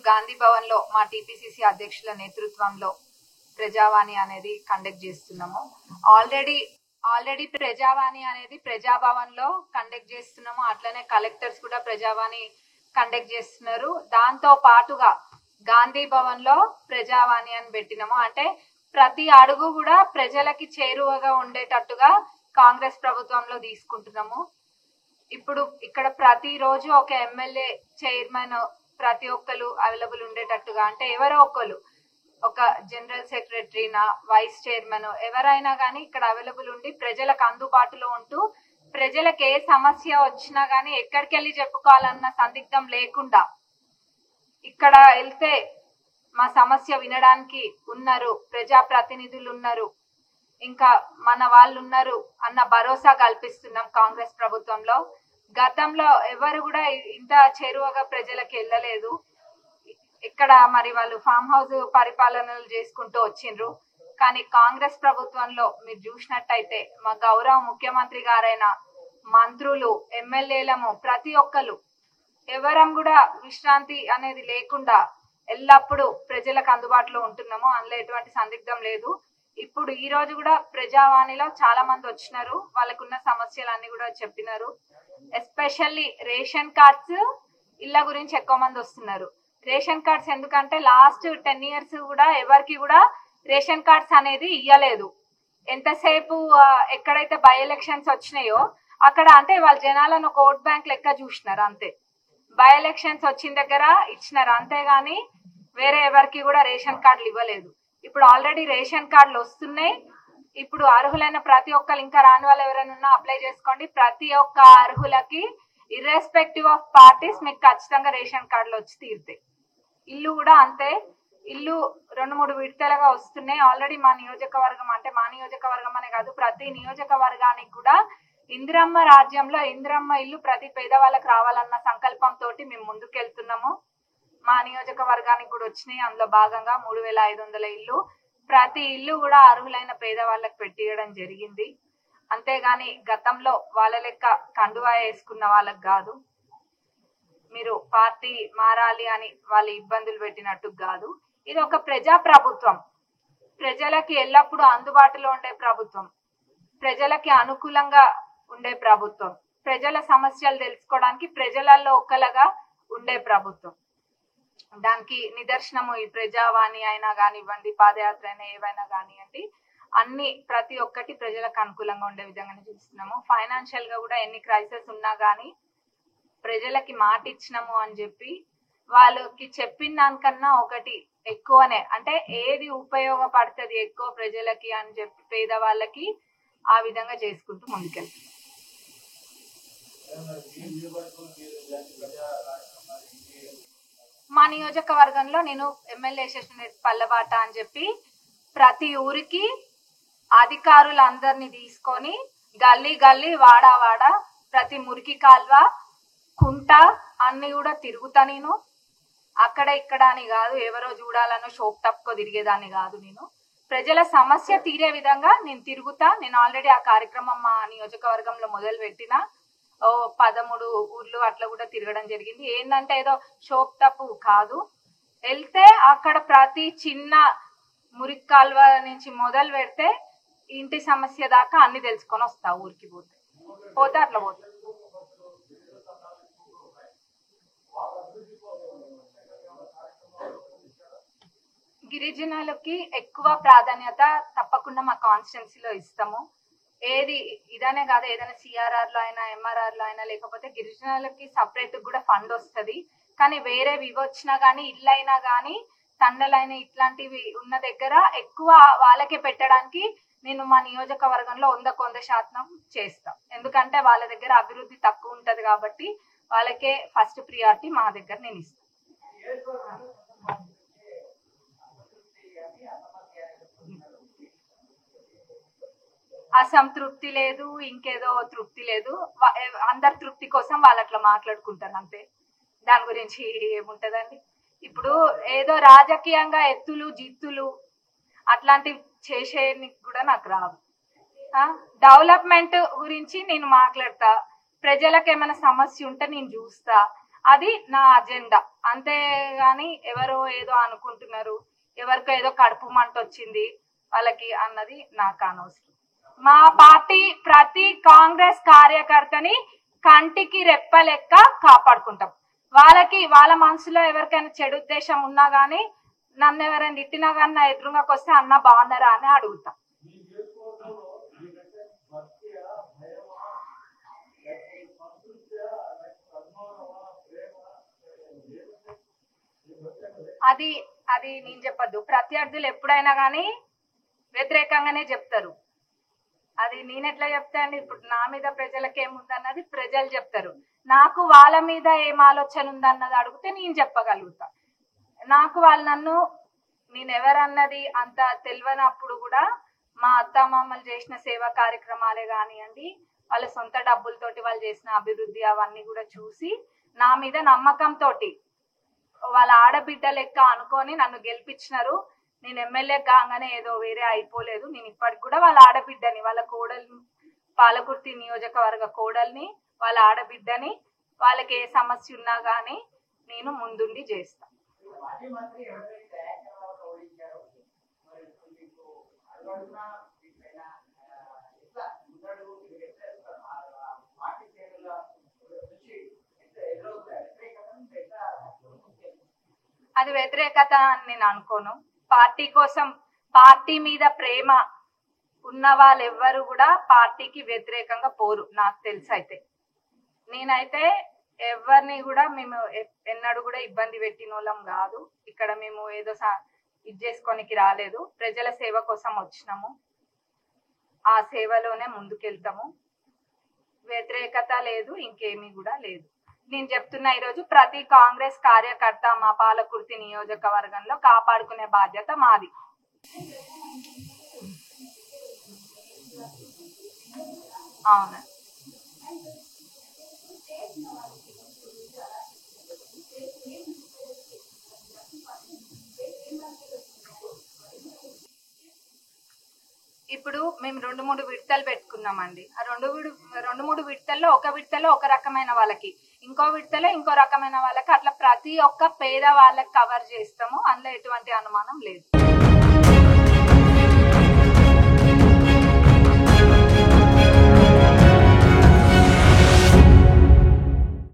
గాంధీ భవన్ లో మా టిపిసిసి అధ్యక్షుల నేతృత్వంలో ప్రజావాణి అనేది కండక్ట్ చేస్తున్నాము. ఆల్రెడీ ప్రజావాణి అనేది ప్రజాభవన్ లో కండక్ట్ చేస్తున్నాము. అట్లనే కలెక్టర్స్ కూడా ప్రజావాణి కండక్ట్ చేస్తున్నారు. దాంతో పాటుగా గాంధీ భవన్ లో ప్రజావాణి అని పెట్టినాము. అంటే ప్రతి అడుగు కూడా ప్రజలకి చేరువగా ఉండేటట్టుగా కాంగ్రెస్ ప్రభుత్వంలో తీసుకుంటున్నాము. ఇప్పుడు ఇక్కడ ప్రతి రోజు ఒక ఎమ్మెల్యే, చైర్మన్ ప్రతి ఒక్కరు అవైలబుల్ ఉండేటట్టుగా, అంటే ఎవరో ఒకరు, ఒక జనరల్ సెక్రటరీనా, వైస్ చైర్మన్ ఎవరైనా కానీ ఇక్కడ అవైలబుల్ ఉండి ప్రజలకు అందుబాటులో ఉంటూ ప్రజలకు ఏ సమస్య వచ్చినా గానీ ఎక్కడికి వెళ్ళి చెప్పుకోవాలన్న సందిగ్ధం లేకుండా ఇక్కడ వెళ్తే మా సమస్య వినడానికి ఉన్నారు, ప్రజా ప్రతినిధులు ఉన్నారు, ఇంకా మన వాళ్ళు ఉన్నారు అన్న భరోసా కల్పిస్తున్నాం కాంగ్రెస్ ప్రభుత్వంలో. గతంలో ఎవరు కూడా ఇంత చేరువగా ప్రజలకు వెళ్ళలేదు. ఇక్కడ మరి వాళ్ళు ఫామ్ హౌస్ పరిపాలనలు చేసుకుంటూ వచ్చిండ్రు. కానీ కాంగ్రెస్ ప్రభుత్వంలో మీరు చూసినట్టయితే మా గౌరవ ముఖ్యమంత్రి గారైన మంత్రులు, ఎమ్మెల్యేలము ప్రతి ఒక్కరు ఎవరం కూడా విశ్రాంతి అనేది లేకుండా ఎల్లప్పుడూ ప్రజలకు అందుబాటులో ఉంటున్నాము. అందులో ఎటువంటి సందిగ్ధం లేదు. ఇప్పుడు ఈ రోజు కూడా ప్రజావాణిలో చాలా మంది వచ్చినారు, వాళ్ళకున్న సమస్యలన్నీ కూడా చెప్పినారు. ఎస్పెషల్లీ రేషన్ కార్డ్స్ ఇళ్ళ గురించి ఎక్కువ మంది వస్తున్నారు. రేషన్ కార్డ్స్ ఎందుకంటే లాస్ట్ 10 years కూడా ఎవరికి కూడా రేషన్ కార్డ్స్ అనేది ఇయ్యలేదు. ఎంతసేపు ఎక్కడైతే బై ఎలక్షన్స్ వచ్చినాయో అక్కడ అంటే వాళ్ళ జనాలను ఒక ఓట్ బ్యాంక్ లెక్క చూసినారు అంతే. బై ఎలక్షన్స్ వచ్చిన దగ్గర ఇచ్చినారు, అంతేగాని వేరే ఎవరికి కూడా రేషన్ కార్డులు ఇవ్వలేదు. ఇప్పుడు ఆల్రెడీ రేషన్ కార్డులు వస్తున్నాయి. ఇప్పుడు అర్హులైన ప్రతి ఒక్కరు, ఇంకా రాని వాళ్ళు ఎవరైనా ఉన్నా అప్లై చేసుకోండి. ప్రతి ఒక్క అర్హులకి ఇర్రెస్పెక్టివ్ ఆఫ్ పార్టీస్ మీకు ఖచ్చితంగా రేషన్ కార్డులు వచ్చి తీరుతాయి. ఇల్లు కూడా అంతే. ఇల్లు 2-3 విడతలుగా వస్తున్నాయి. ఆల్రెడీ మా నియోజకవర్గం, అంటే మా నియోజకవర్గం అనే కాదు ప్రతి నియోజకవర్గానికి కూడా ఇందిరమ్మ రాజ్యంలో ఇందిరమ్మ ఇల్లు ప్రతి పేదవాళ్ళకి రావాలన్న సంకల్పంతో మేము ముందుకెళ్తున్నాము. మా నియోజకవర్గానికి కూడా వచ్చినాయి. అందులో భాగంగా 3500 ఇల్లు, ప్రతి ఇల్లు కూడా అర్హులైన పేదవాళ్ళకి పెట్టియడం జరిగింది. అంతేగాని గతంలో వాళ్ళ లెక్క కండువా వేసుకున్న వాళ్ళకి కాదు. మీరు పార్టీ మారాలి అని వాళ్ళు ఇబ్బందులు పెట్టినట్టు కాదు. ఇది ఒక ప్రజా ప్రభుత్వం, ప్రజలకి ఎల్లప్పుడూ అందుబాటులో ఉండే ప్రభుత్వం, ప్రజలకి అనుకూలంగా ఉండే ప్రభుత్వం, ప్రజల సమస్యలు తెలుసుకోవడానికి ప్రజలలో ఒక్కలాగా ఉండే ప్రభుత్వం. దానికి నిదర్శనము ఈ ప్రజావాణి అయినా కానివ్వండి, పాదయాత్ర అయినా ఏవైనా కానివ్వండి, అన్ని ప్రతి ఒక్కటి ప్రజలకు అనుకూలంగా ఉండే విధంగానే చూస్తున్నాము. ఫైనాన్షియల్ గా కూడా ఎన్ని క్రైసిస్ ఉన్నా గానీ ప్రజలకి మాట ఇచ్చినాము అని చెప్పి వాళ్ళకి చెప్పిన దానికన్నా ఒకటి ఎక్కువనే, అంటే ఏది ఉపయోగపడుతుంది ఎక్కువ ప్రజలకి అని చెప్పి పేదవాళ్ళకి ఆ విధంగా చేసుకుంటూ ముందుకెళ్తాం. మా నియోజకవర్గంలో నేను ఎమ్మెల్యే పల్లబాట అని చెప్పి ప్రతి ఊరికి అధికారులందరినీ తీసుకొని గల్లీ గల్లీ, వాడా వాడా, ప్రతి మురికి కాల్వ, కుంట అన్ని కూడా తిరుగుతా. నేను అక్కడ ఇక్కడ అని కాదు, ఎవరో చూడాలనో షోప్ టప్కో తిరిగేదాన్ని కాదు. నేను ప్రజల సమస్య తీరే విధంగా నేను తిరుగుతా. నేను ఆల్రెడీ ఆ కార్యక్రమం మా నియోజకవర్గంలో మొదలు పెట్టిన 13 ఊర్లు అట్లా కూడా తిరగడం జరిగింది. ఏంటంటే ఏదో షోప్ టప్ కాదు, వెళ్తే అక్కడ ప్రతి చిన్న మురికి కాల్వ నుంచి మొదలు పెడితే ఇంటి సమస్య దాకా అన్ని తెలుసుకొని వస్తా. ఊరికి పోతే అట్లా పోతా. గిరిజనులకి ఎక్కువ ప్రాధాన్యత తప్పకుండా మా కాన్స్టిట్యున్సీలో ఇస్తాము. ఏది ఇదనే కాదు, ఏదైనా సిఆర్ఆర్ లో అయినా, ఎంఆర్ఆర్ లో అయినా, లేకపోతే గిరిజనులకి సపరేట్ కూడా ఫండ్ వస్తుంది. కానీ వేరేవి ఇవి వచ్చినా గానీ, ఇల్లు అయినా గానీ, తండలైనా ఇట్లాంటివి ఉన్న దగ్గర ఎక్కువ వాళ్ళకే పెట్టడానికి నేను మా నియోజకవర్గంలో 100% చేస్తాం. ఎందుకంటే వాళ్ళ దగ్గర అభివృద్ధి తక్కువ ఉంటది కాబట్టి వాళ్ళకే ఫస్ట్ ప్రియారిటీ మా దగ్గర నేను ఇస్తాను. అసంతృప్తి లేదు, ఇంకేదో తృప్తి లేదు. అందరి తృప్తి కోసం వాళ్ళు అట్లా మాట్లాడుకుంటారు అంతే. దాని గురించి ఏముంటదండి. ఇప్పుడు ఏదో రాజకీయంగా ఎత్తులు జిత్తులు అట్లాంటివి చేసేనికి కూడా నాకు రావు. డెవలప్మెంట్ గురించి నేను మాట్లాడతా, ప్రజలకు ఏమైనా సమస్య ఉంటే నేను చూస్తా. అది నా అజెండా. అంతేగాని ఎవరో ఏదో అనుకుంటున్నారు, ఎవరికో ఏదో కడుపు మంట వచ్చింది వాళ్ళకి అన్నది నాకు అనవసరం. మా పార్టీ ప్రతి కాంగ్రెస్ కార్యకర్తని కంటికి రెప్ప లెక్క కాపాడుకుంటాం. వాళ్ళ మనసులో ఎవరికైనా చెడు ఉద్దేశం ఉన్నా గానీ, నన్ను ఎవరైనా తిట్టినా గానీ నా ఎదురుగాకి వస్తే అన్న బాగున్నారా అని అడుగుతా. అది అది నేను చెప్పద్దు. ప్రత్యర్థులు ఎప్పుడైనా గానీ వ్యతిరేకంగానే చెప్తారు. అది నేనెట్లా చెప్తా అండి? ఇప్పుడు నా మీద ప్రజలకు ఏముందన్నది ప్రజలు చెప్తారు. నాకు వాళ్ళ మీద ఏం ఆలోచన ఉందన్నది అడిగితే నేను చెప్పగలుగుతా. నాకు వాళ్ళు నేను ఎవరన్నది అంత తెలియనప్పుడు కూడా మా అత్తమామలు చేసిన సేవా కార్యక్రమాలే కానివ్వండి, వాళ్ళ సొంత డబ్బులతోటి వాళ్ళు చేసిన అభివృద్ధి అవన్నీ కూడా చూసి నా మీద నమ్మకంతో వాళ్ళ ఆడబిడ్డ లెక్క అనుకొని నన్ను గెలిపించినారు. నేను ఎమ్మెల్యే కాగానే ఏదో వేరే అయిపోలేదు. నేను ఇప్పటికి కూడా వాళ్ళ ఆడబిడ్డని, వాళ్ళ కోడల్ని, పాలకుర్తి నియోజకవర్గ కోడల్ని, వాళ్ళ ఆడబిడ్డని, వాళ్ళకి ఏ సమస్య ఉన్నా గానీ నేను ముందుండి చేస్తా. అది వ్యతిరేకత అని నేను అనుకోను. పార్టీ కోసం, పార్టీ మీద ప్రేమ ఉన్న వాళ్ళు ఎవ్వరు కూడా పార్టీకి వ్యతిరేకంగా పోరు. నాకు తెలుసు. అయితే నేనైతే ఎవరిని కూడా మేము ఎన్నడూ కూడా ఇబ్బంది పెట్టిన వాళ్ళం కాదు. ఇక్కడ మేము ఏదో ఇది చేసుకోనికి రాలేదు. ప్రజల సేవ కోసం వచ్చినాము. ఆ సేవలోనే ముందుకెళ్తాము. వ్యతిరేకత లేదు, ఇంకేమీ కూడా లేదు. నేను చెప్తున్నా, ఈరోజు ప్రతి కాంగ్రెస్ కార్యకర్త మా పాలకుర్తి నియోజకవర్గంలో కాపాడుకునే బాధ్యత మాది. అవును. ఇప్పుడు మేము 2-3 విడతలు పెట్టుకున్నామండి. ఆ రెండు మూడు విడతల్లో ఒక విడతలో ఒక రకమైన వాళ్ళకి, ఇంకో విడతలో ఇంకో రకమైన వాళ్ళకి, అట్లా ప్రతి ఒక్క పేద వాళ్ళకి కవర్ చేస్తాము. అందులో ఎటువంటి అనుమానం లేదు.